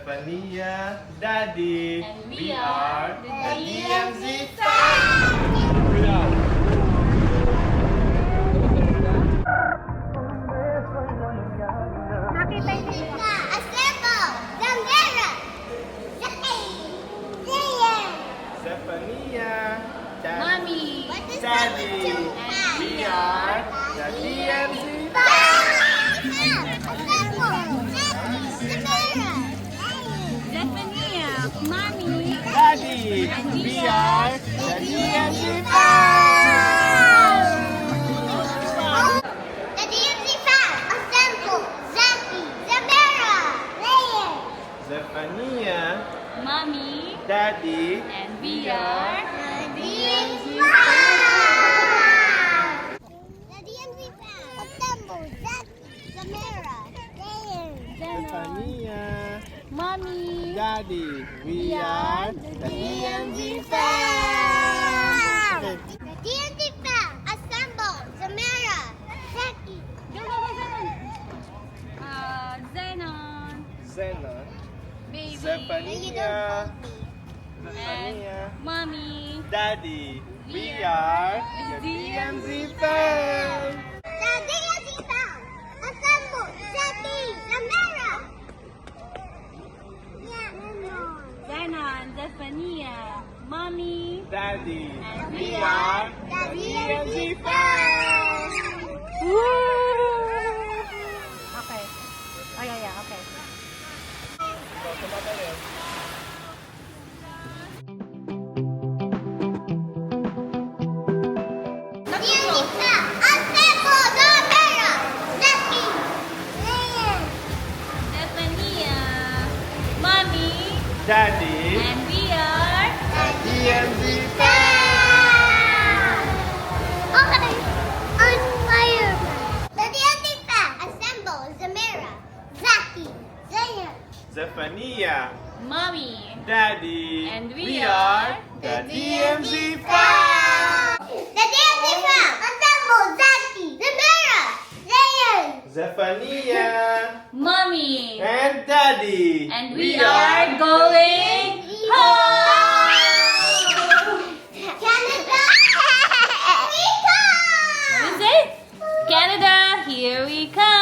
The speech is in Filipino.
Zephania, Daddy. And we are the TheDMZfam. Nakita niyo Assemble! Zamera! Zephania, Mommy. Daddy. And we are the TheDMZfam. Zephania. Mommy. Daddy. And we are the TheDMZfam. Zephania, Mommy. Daddy. And we are Zephania, Mommy. Daddy. We are the TheDMZfam. Okay. Zenon. Zenon, Baby. Zephania, And Mommy. Daddy. We are the TheDMZfam. Zenon. Zephania. Mommy. Daddy. And We are the TheDMZfam. Okay. Oh, yeah, okay. Zephania. Mommy. Daddy. And we are TheDMZfam. Okay, on fire. The TheDMZfam assemble Zamira, Zaki, Zayan. Zephania, Mommy. Daddy. And we are are the TheDMZfam. The TheDMZfam assemble Zaki, Zamira, Zayan. Zephania Mommy. and Daddy. And we are going home. Canada, we What is it? Canada, here we come.